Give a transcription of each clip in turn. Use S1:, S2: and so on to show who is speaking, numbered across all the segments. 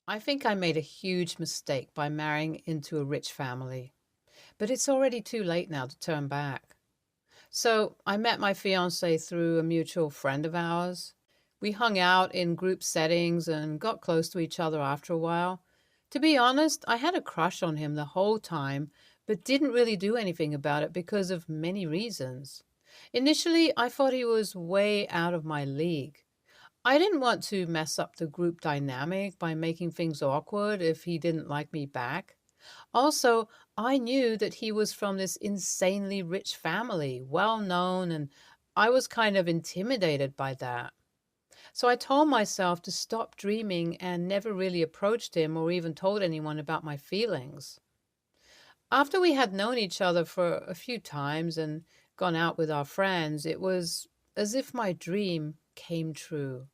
S1: I think I made a huge mistake by marrying into a rich family, but it's already too late now to turn back. So I met my fiance through a mutual friend of ours. We hung out in group settings and got close to each other after a while. To be honest, I had a crush on him the whole time, but didn't really do anything about it because of many reasons. Initially, I thought he was way out of my league. I didn't want to mess up the group dynamic by making things awkward if he didn't like me back. Also, I knew that he was from this insanely rich family, well known, and I was kind of intimidated by that. So I told myself to stop dreaming and never really approached him or even told anyone about my feelings. After we had known each other for a few times and gone out with our friends, it was as if my dream came true.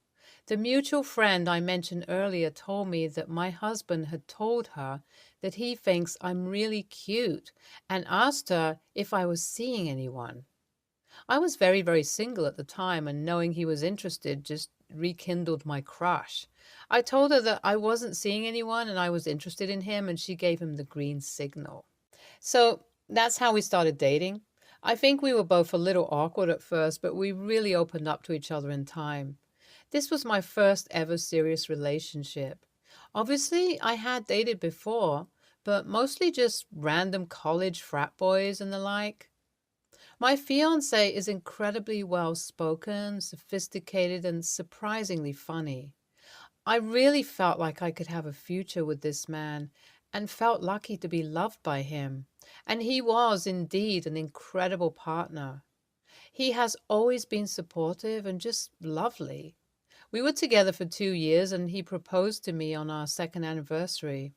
S1: The mutual friend I mentioned earlier told me that my husband had told her that he thinks I'm really cute and asked her if I was seeing anyone. I was very, very single at the time, and knowing he was interested just rekindled my crush. I told her that I wasn't seeing anyone and I was interested in him, and she gave him the green signal. So that's how we started dating. I think we were both a little awkward at first, but we really opened up to each other in time. This was my first ever serious relationship. Obviously, I had dated before, but mostly just random college frat boys and the like. My fiance is incredibly well spoken, sophisticated, and surprisingly funny. I really felt like I could have a future with this man and felt lucky to be loved by him. And he was indeed an incredible partner. He has always been supportive and just lovely. We were together for 2 years and he proposed to me on our second anniversary.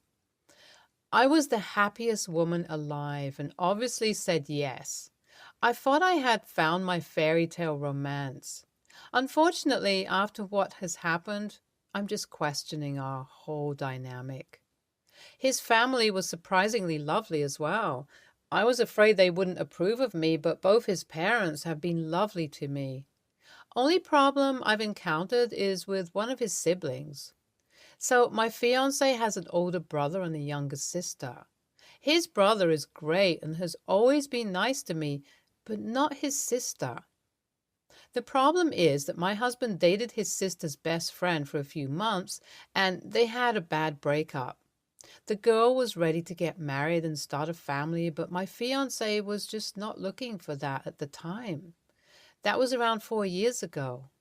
S1: I was the happiest woman alive and obviously said yes. I thought I had found my fairy tale romance. Unfortunately, after what has happened, I'm just questioning our whole dynamic. His family was surprisingly lovely as well. I was afraid they wouldn't approve of me, but both his parents have been lovely to me. Only problem I've encountered is with one of his siblings. So, my fiance has an older brother and a younger sister. His brother is great and has always been nice to me, but not his sister. The problem is that my husband dated his sister's best friend for a few months and they had a bad breakup. The girl was ready to get married and start a family, but my fiance was just not looking for that at the time. That was around 4 years ago.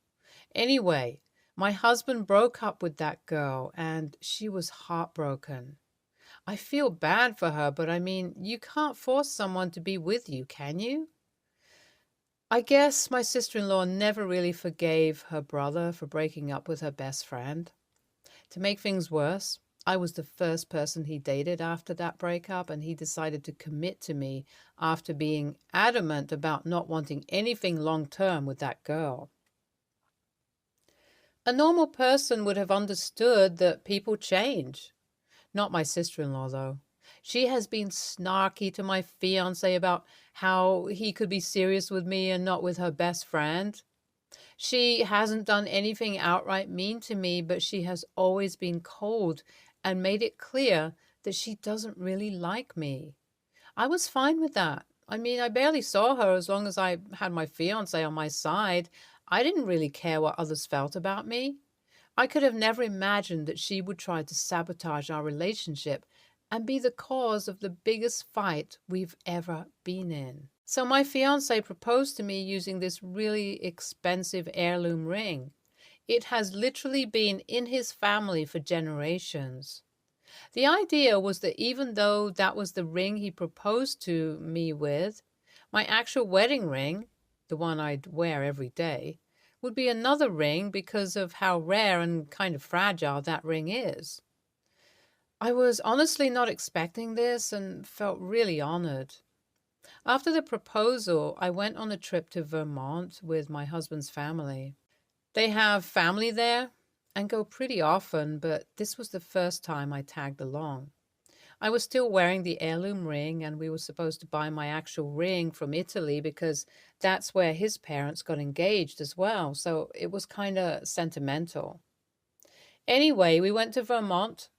S1: Anyway, my husband broke up with that girl and she was heartbroken. I feel bad for her, but I mean, you can't force someone to be with you, can you? I guess my sister in law never really forgave her brother for breaking up with her best friend. To make things worse, I was the first person he dated after that breakup, and he decided to commit to me after being adamant about not wanting anything long term with that girl. A normal person would have understood that people change. Not my sister in law, though. She has been snarky to my fiance about how he could be serious with me and not with her best friend. She hasn't done anything outright mean to me, but she has always been cold and made it clear that she doesn't really like me. I was fine with that. I mean, I barely saw her as long as I had my fiance on my side. I didn't really care what others felt about me. I could have never imagined that she would try to sabotage our relationship and be the cause of the biggest fight we've ever been in. So my fiance proposed to me using this really expensive heirloom ring. It has literally been in his family for generations. The idea was that even though that was the ring he proposed to me with, my actual wedding ring, the one I'd wear every day, would be another ring because of how rare and kind of fragile that ring is. I was honestly not expecting this and felt really honored. After the proposal, I went on a trip to Vermont with my husband's family. They have family there and go pretty often, but this was the first time I tagged along. I was still wearing the heirloom ring, and we were supposed to buy my actual ring from Italy because that's where his parents got engaged as well, so it was kind of sentimental. Anyway, we went to Vermont.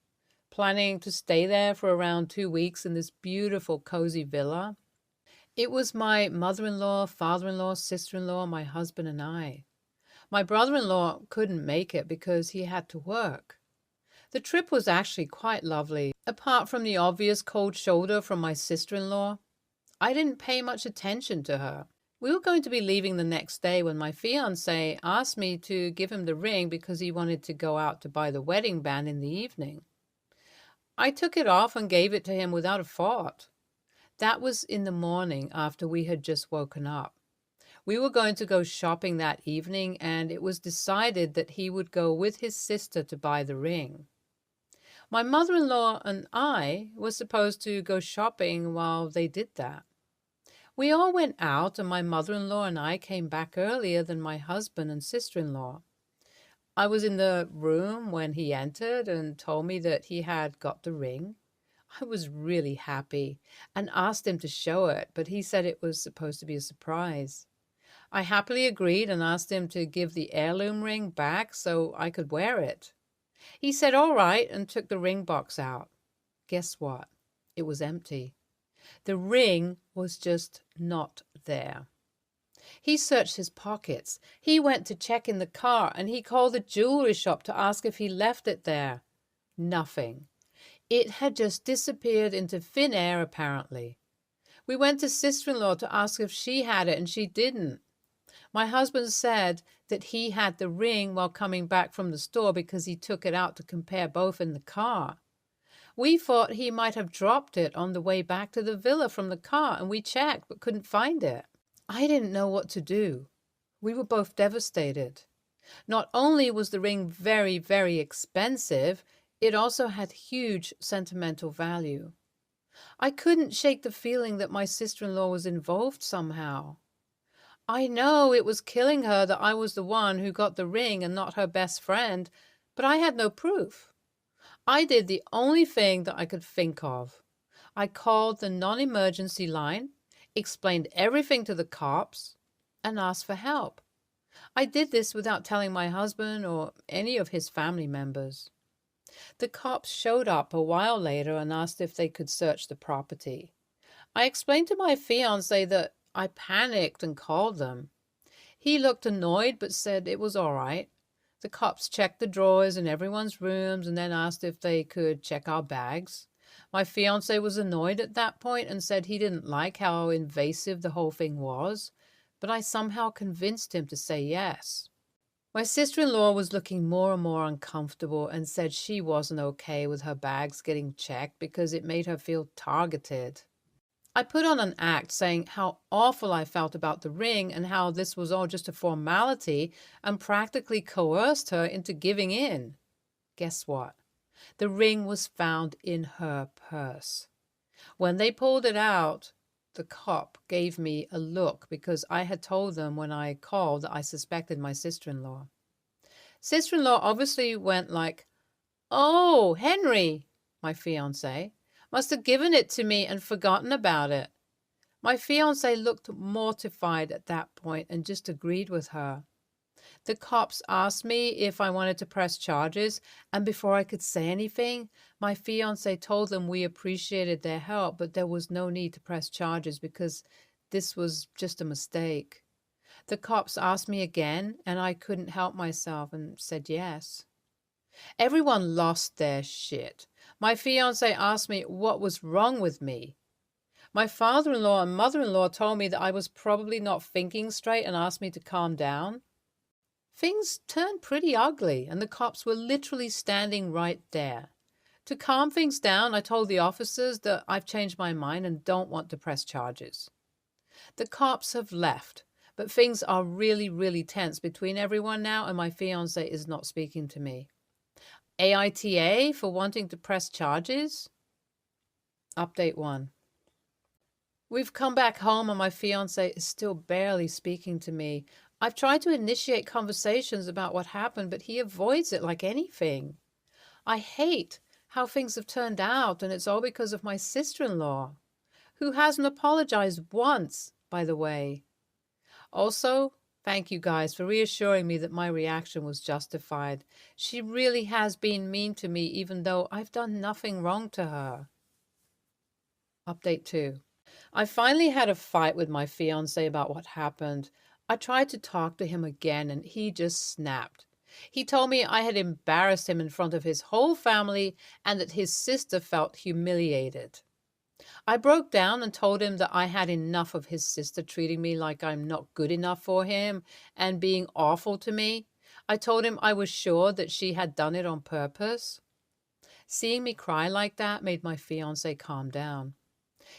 S1: planning to stay there for around 2 weeks in this beautiful, cozy villa. It was my mother-in-law, father-in-law, sister-in-law, my husband, and I. My brother-in-law couldn't make it because he had to work. The trip was actually quite lovely. Apart from the obvious cold shoulder from my sister-in-law, I didn't pay much attention to her. We were going to be leaving the next day when my fiancé asked me to give him the ring because he wanted to go out to buy the wedding band in the evening. I took it off and gave it to him without a thought. That was in the morning after we had just woken up. We were going to go shopping that evening, and it was decided that he would go with his sister to buy the ring. My mother-in-law and I were supposed to go shopping while they did that. We all went out, and my mother-in-law and I came back earlier than my husband and sister-in-law. I was in the room when he entered and told me that he had got the ring. I was really happy and asked him to show it, but he said it was supposed to be a surprise. I happily agreed and asked him to give the heirloom ring back so I could wear it. He said all right and took the ring box out. Guess what? It was empty. The ring was just not there. He searched his pockets. He went to check in the car, and he called the jewelry shop to ask if he left it there. Nothing. It had just disappeared into thin air, apparently. We went to sister-in-law to ask if she had it, and she didn't. My husband said that he had the ring while coming back from the store because he took it out to compare both in the car. We thought he might have dropped it on the way back to the villa from the car, and we checked but couldn't find it. I didn't know what to do. We were both devastated. Not only was the ring very, very expensive, it also had huge sentimental value. I couldn't shake the feeling that my sister-in-law was involved somehow. I know it was killing her that I was the one who got the ring and not her best friend, but I had no proof. I did the only thing that I could think of. I called the non-emergency line, explained everything to the cops, and asked for help. I did this without telling my husband or any of his family members. The cops showed up a while later and asked if they could search the property. I explained to my fiancé that I panicked and called them. He looked annoyed but said it was all right. The cops checked the drawers in everyone's rooms and then asked if they could check our bags. My fiancé was annoyed at that point and said he didn't like how invasive the whole thing was, but I somehow convinced him to say yes. My sister-in-law was looking more and more uncomfortable and said she wasn't okay with her bags getting checked because it made her feel targeted. I put on an act saying how awful I felt about the ring and how this was all just a formality, and practically coerced her into giving in. Guess what? The ring was found in her purse. When they pulled it out, the cop gave me a look because I had told them when I called that I suspected my sister-in-law. Sister-in-law obviously went like, "Oh, Henry," my fiancé, "must have given it to me and forgotten about it." My fiancé looked mortified at that point and just agreed with her. The cops asked me if I wanted to press charges, and before I could say anything, my fiancé told them we appreciated their help, but there was no need to press charges because this was just a mistake. The cops asked me again, and I couldn't help myself and said yes. Everyone lost their shit. My fiancé asked me what was wrong with me. My father-in-law and mother-in-law told me that I was probably not thinking straight and asked me to calm down. Things turned pretty ugly, and the cops were literally standing right there. To calm things down, I told the officers that I've changed my mind and don't want to press charges. The cops have left, but things are really, really tense between everyone now, and my fiancé is not speaking to me. AITA for wanting to press charges? Update 1. We've come back home and my fiancé is still barely speaking to me. I've tried to initiate conversations about what happened, but he avoids it like anything. I hate how things have turned out, and it's all because of my sister-in-law, who hasn't apologized once, by the way. Also, Thank you guys for reassuring me that my reaction was justified. She really has been mean to me, even though I've done nothing wrong to her. Update 2. I finally had a fight with my fiancé about what happened. I tried to talk to him again and he just snapped. He told me I had embarrassed him in front of his whole family and that his sister felt humiliated. I broke down and told him that I had enough of his sister treating me like I'm not good enough for him and being awful to me. I told him I was sure that she had done it on purpose. Seeing me cry like that made my fiancé calm down.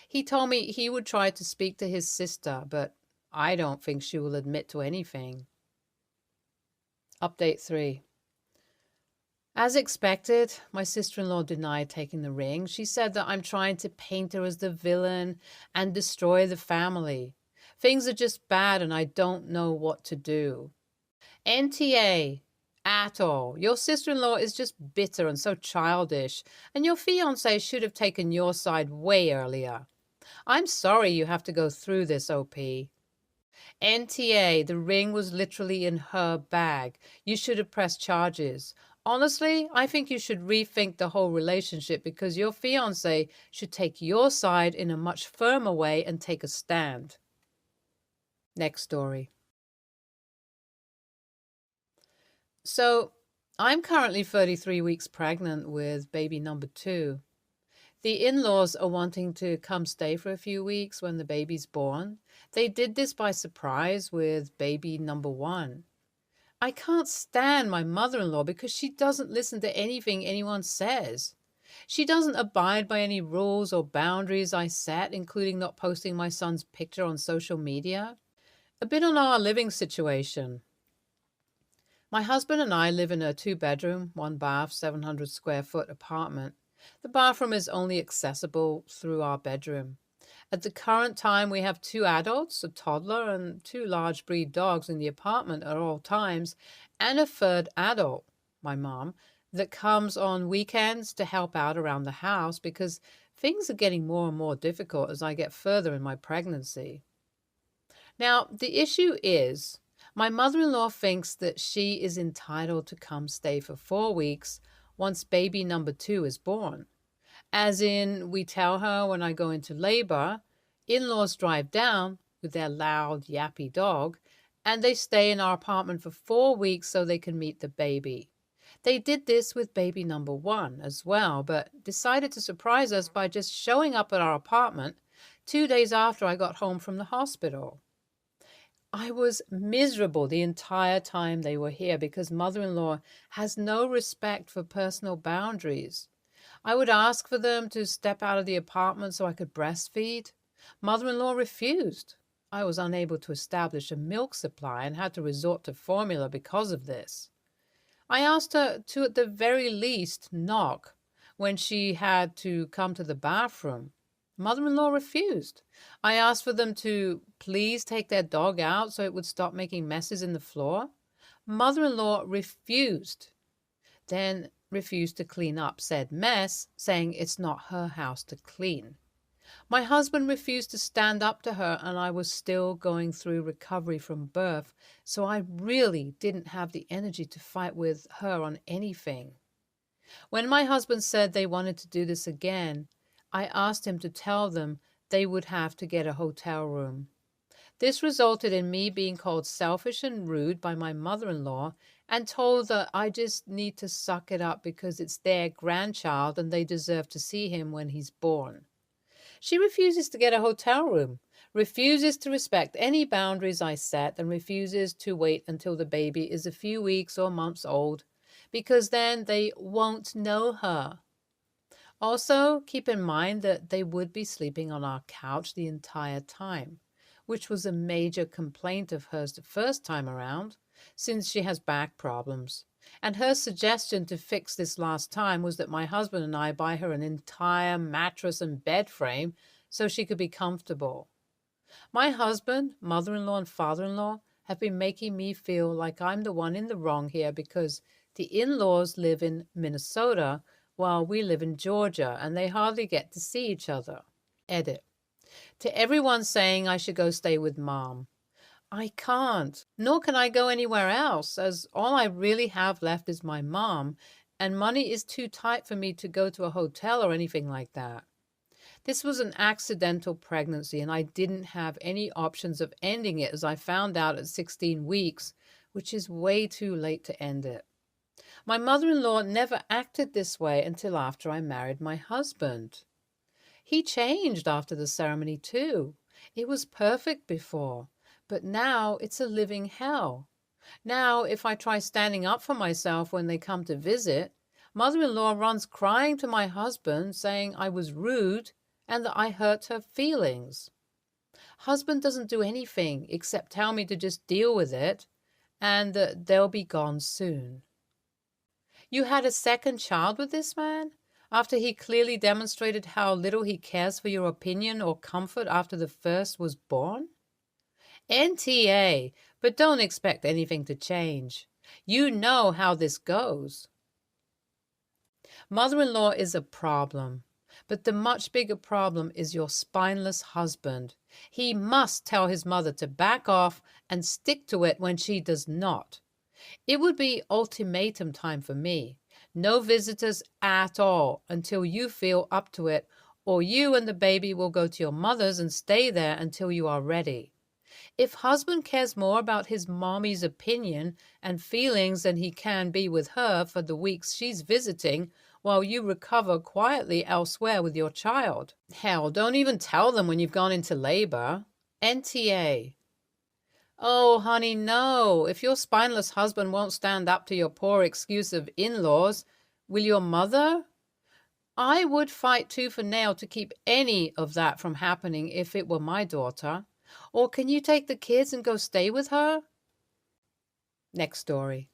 S1: He told me he would try to speak to his sister, but I don't think she will admit to anything. Update 3. As expected, my sister-in-law denied taking the ring. She said that I'm trying to paint her as the villain and destroy the family. Things are just bad and I don't know what to do. NTA. At all. Your sister-in-law is just bitter and so childish, and your fiancé should have taken your side way earlier. I'm sorry you have to go through this, OP. NTA, the ring was literally in her bag. You should have pressed charges. Honestly, I think you should rethink the whole relationship because your fiancé should take your side in a much firmer way and take a stand. Next story. So, I'm currently 33 weeks pregnant with baby number 2. The in-laws are wanting to come stay for a few weeks when the baby's born. They did this by surprise with baby number 1. I can't stand my mother-in-law because she doesn't listen to anything anyone says. She doesn't abide by any rules or boundaries I set, including not posting my son's picture on social media. A bit on our living situation. My husband and I live in a 2-bedroom, 1-bath, 700 square foot apartment. The bathroom is only accessible through our bedroom. At the current time, we have 2 adults, a toddler, and 2 large breed dogs in the apartment at all times, and a 3rd adult, my mom, that comes on weekends to help out around the house because things are getting more and more difficult as I get further in my pregnancy. Now, the issue is, my mother-in-law thinks that she is entitled to come stay for 4 weeks once baby number 2 is born. As in, we tell her when I go into labor, in-laws drive down with their loud, yappy dog, and they stay in our apartment for 4 weeks so they can meet the baby. They did this with baby number 1 as well, but decided to surprise us by just showing up at our apartment 2 days after I got home from the hospital. I was miserable the entire time they were here because mother-in-law has no respect for personal boundaries. I would ask for them to step out of the apartment so I could breastfeed. Mother-in-law refused. I was unable to establish a milk supply and had to resort to formula because of this. I asked her to, at the very least, knock when she had to come to the bathroom. Mother-in-law refused. I asked for them to please take their dog out so it would stop making messes in the floor. Mother-in-law refused. Then refused to clean up said mess, saying it's not her house to clean. My husband refused to stand up to her, and I was still going through recovery from birth, so I really didn't have the energy to fight with her on anything. When my husband said they wanted to do this again, I asked him to tell them they would have to get a hotel room. This resulted in me being called selfish and rude by my mother-in-law and told that I just need to suck it up because it's their grandchild and they deserve to see him when he's born. She refuses to get a hotel room, refuses to respect any boundaries I set, and refuses to wait until the baby is a few weeks or months old, because then they won't know her. Also, keep in mind that they would be sleeping on our couch the entire time, which was a major complaint of hers the first time around, since she has back problems. And her suggestion to fix this last time was that my husband and I buy her an entire mattress and bed frame so she could be comfortable. My husband, mother-in-law, and father-in-law have been making me feel like I'm the one in the wrong here because the in-laws live in Minnesota while we live in Georgia and they hardly get to see each other. Edit. To everyone saying I should go stay with mom, I can't, nor can I go anywhere else, as all I really have left is my mom, and money is too tight for me to go to a hotel or anything like that. This was an accidental pregnancy, and I didn't have any options of ending it, as I found out at 16 weeks, which is way too late to end it. My mother-in-law never acted this way until after I married my husband. He changed after the ceremony too. It was perfect before, but now it's a living hell. Now, if I try standing up for myself when they come to visit, mother-in-law runs crying to my husband saying I was rude and that I hurt her feelings. Husband doesn't do anything except tell me to just deal with it and that they'll be gone soon. You had a second child with this man? After he clearly demonstrated how little he cares for your opinion or comfort after the first was born? NTA, but don't expect anything to change. You know how this goes. Mother-in-law is a problem, but the much bigger problem is your spineless husband. He must tell his mother to back off and stick to it when she does not. It would be ultimatum time for me. No visitors at all until you feel up to it, or you and the baby will go to your mother's and stay there until you are ready. If husband cares more about his mommy's opinion and feelings than he can be with her for the weeks she's visiting while you recover quietly elsewhere with your child. Hell, don't even tell them when you've gone into labor. NTA. Oh, honey, no. If your spineless husband won't stand up to your poor excuse of in-laws, will your mother? I would fight tooth and nail to keep any of that from happening if it were my daughter. Or can you take the kids and go stay with her? Next story.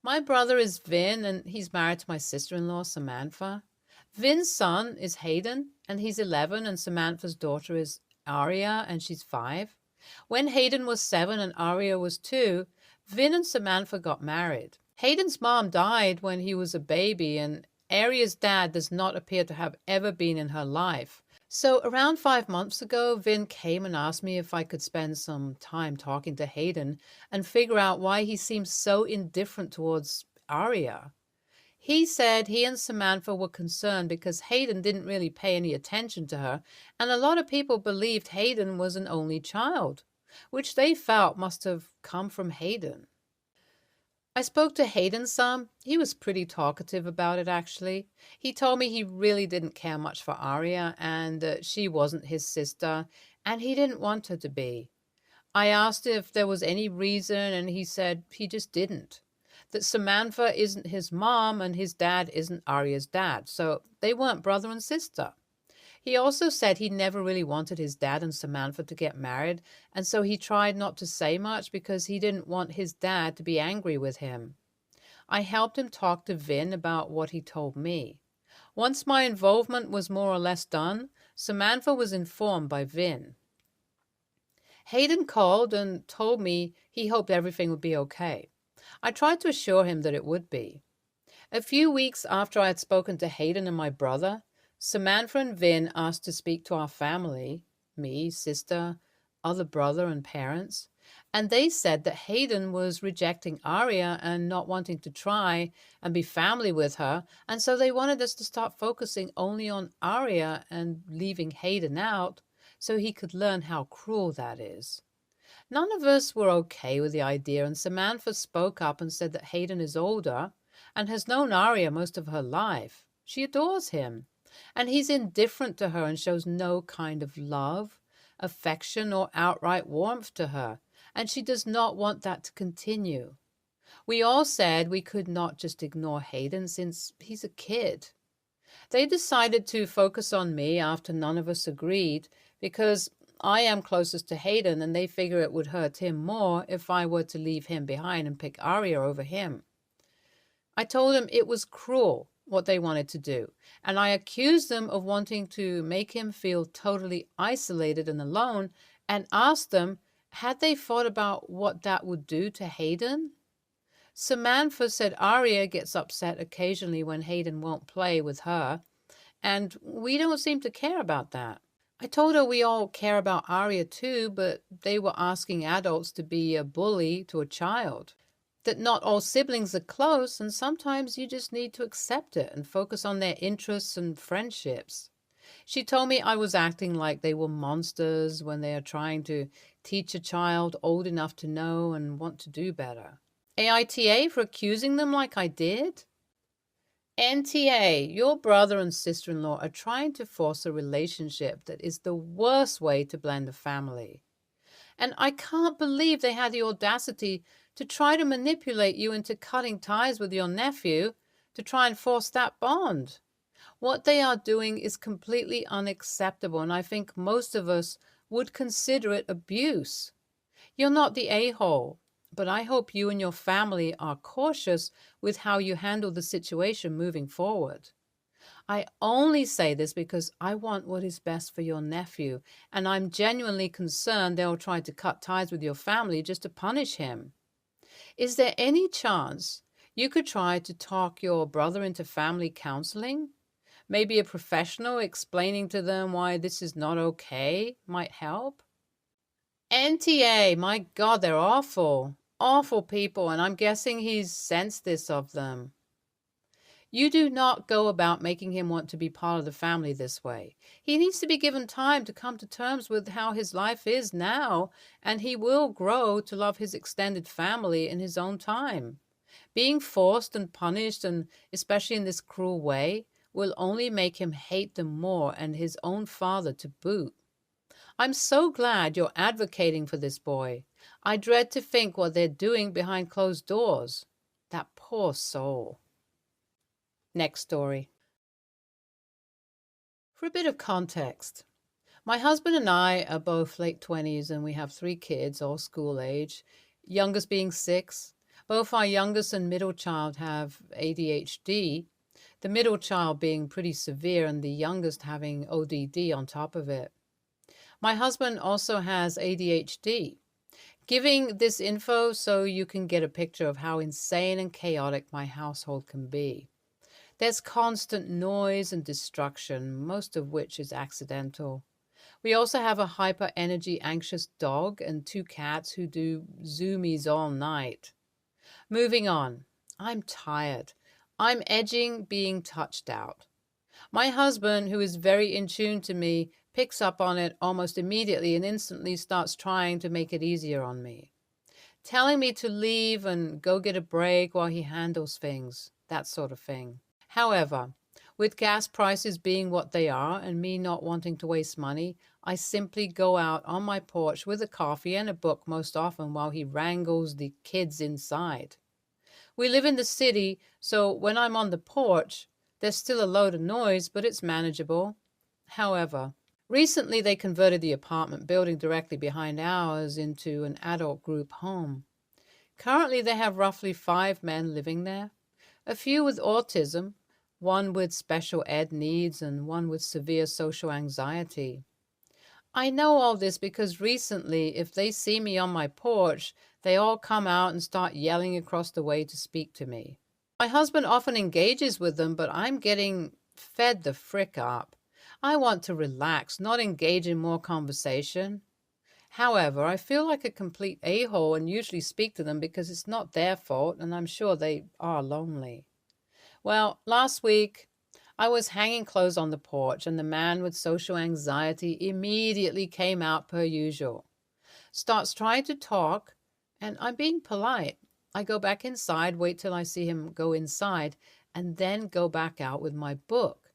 S1: My brother is Vin, and he's married to my sister-in-law, Samantha. Vin's son is Hayden, and he's 11, and Samantha's daughter is Aria, and she's 5. When Hayden was 7 and Aria was 2, Vin and Samantha got married. Hayden's mom died when he was a baby, and Aria's dad does not appear to have ever been in her life. So around 5 months ago, Vin came and asked me if I could spend some time talking to Hayden and figure out why he seems so indifferent towards Aria. He said he and Samantha were concerned because Hayden didn't really pay any attention to her, and a lot of people believed Hayden was an only child, which they felt must have come from Hayden. I spoke to Hayden some. He was pretty talkative about it, actually. He told me he really didn't care much for Aria and that she wasn't his sister, and he didn't want her to be. I asked if there was any reason, and he said he just didn't. That Samantha isn't his mom and his dad isn't Aria's dad, so they weren't brother and sister. He also said he never really wanted his dad and Samantha to get married, and so he tried not to say much because he didn't want his dad to be angry with him. I helped him talk to Vin about what he told me. Once my involvement was more or less done, Samantha was informed by Vin. Hayden called and told me he hoped everything would be okay. I tried to assure him that it would be. A few weeks after I had spoken to Hayden and my brother, Samantha and Vin asked to speak to our family, me, sister, other brother, and parents, and they said that Hayden was rejecting Aria and not wanting to try and be family with her, and so they wanted us to start focusing only on Aria and leaving Hayden out so he could learn how cruel that is. None of us were okay with the idea, and Samantha spoke up and said that Hayden is older and has known Aria most of her life. She adores him. And he's indifferent to her and shows no kind of love, affection, or outright warmth to her, and she does not want that to continue. We all said we could not just ignore Hayden since he's a kid. They decided to focus on me after none of us agreed because I am closest to Hayden and they figure it would hurt him more if I were to leave him behind and pick Aria over him. I told him it was cruel what they wanted to do, and I accused them of wanting to make him feel totally isolated and alone, and asked them, had they thought about what that would do to Hayden? Samantha said Aria gets upset occasionally when Hayden won't play with her, and we don't seem to care about that. I told her we all care about Arya too, but they were asking adults to be a bully to a child. That not all siblings are close, and sometimes you just need to accept it and focus on their interests and friendships. She told me I was acting like they were monsters when they are trying to teach a child old enough to know and want to do better. AITA for accusing them like I did? NTA, your brother and sister in law are trying to force a relationship that is the worst way to blend a family. And I can't believe they had the audacity to try to manipulate you into cutting ties with your nephew to try and force that bond. What they are doing is completely unacceptable, and I think most of us would consider it abuse. You're not the a-hole, but I hope you and your family are cautious with how you handle the situation moving forward. I only say this because I want what is best for your nephew, and I'm genuinely concerned they'll try to cut ties with your family just to punish him. Is there any chance you could try to talk your brother into family counseling? Maybe a professional explaining to them why this is not okay might help? NTA, my God, they're awful. Awful people, and I'm guessing he's sensed this of them. You do not go about making him want to be part of the family this way. He needs to be given time to come to terms with how his life is now, and he will grow to love his extended family in his own time. Being forced and punished, and especially in this cruel way, will only make him hate them more and his own father to boot. I'm so glad you're advocating for this boy. I dread to think what they're doing behind closed doors. That poor soul. Next story. For a bit of context, my husband and I are both late 20s and we have 3 kids, all school age, youngest being 6. Both our youngest and middle child have ADHD, the middle child being pretty severe and the youngest having ODD on top of it. My husband also has ADHD. Giving this info so you can get a picture of how insane and chaotic my household can be. There's constant noise and destruction, most of which is accidental. We also have a hyper energy anxious dog and 2 cats who do zoomies all night. Moving on. I'm tired. I'm edging being touched out. My husband, who is very in tune to me, picks up on it almost immediately and instantly starts trying to make it easier on me. Telling me to leave and go get a break while he handles things, that sort of thing. However, with gas prices being what they are and me not wanting to waste money, I simply go out on my porch with a coffee and a book most often while he wrangles the kids inside. We live in the city, so when I'm on the porch, there's still a load of noise, but it's manageable. However, recently they converted the apartment building directly behind ours into an adult group home. Currently they have roughly 5 men living there, a few with autism, one with special ed needs, and one with severe social anxiety. I know all this because recently, if they see me on my porch, they all come out and start yelling across the way to speak to me. My husband often engages with them, but I'm getting fed the frick up. I want to relax, not engage in more conversation. However, I feel like a complete a-hole and usually speak to them because it's not their fault and I'm sure they are lonely. Well, last week, I was hanging clothes on the porch and the man with social anxiety immediately came out per usual. Starts trying to talk, and I'm being polite. I go back inside, wait till I see him go inside, and then go back out with my book.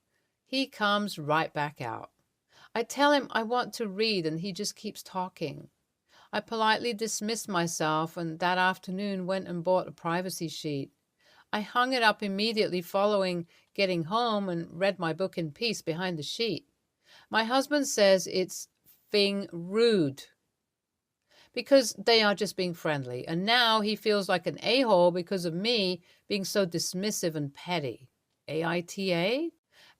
S1: He comes right back out. I tell him I want to read, and he just keeps talking. I politely dismissed myself, and that afternoon went and bought a privacy sheet. I hung it up immediately following getting home and read my book in peace behind the sheet. My husband says it's being rude because they are just being friendly. And now he feels like an a-hole because of me being so dismissive and petty. AITA?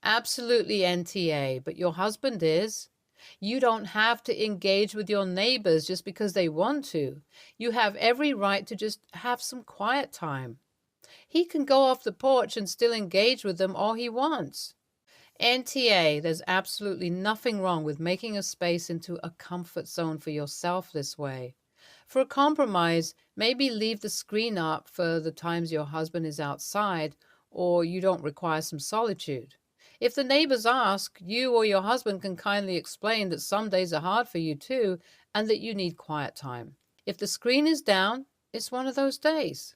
S1: Absolutely NTA, but your husband is. You don't have to engage with your neighbors just because they want to. You have every right to just have some quiet time. He can go off the porch and still engage with them all he wants. NTA, there's absolutely nothing wrong with making a space into a comfort zone for yourself this way. For a compromise, maybe leave the screen up for the times your husband is outside or you don't require some solitude. If the neighbors ask, you or your husband can kindly explain that some days are hard for you too and that you need quiet time. If the screen is down, it's one of those days.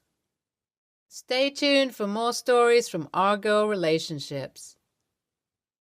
S1: Stay tuned for more stories from our girl relationships.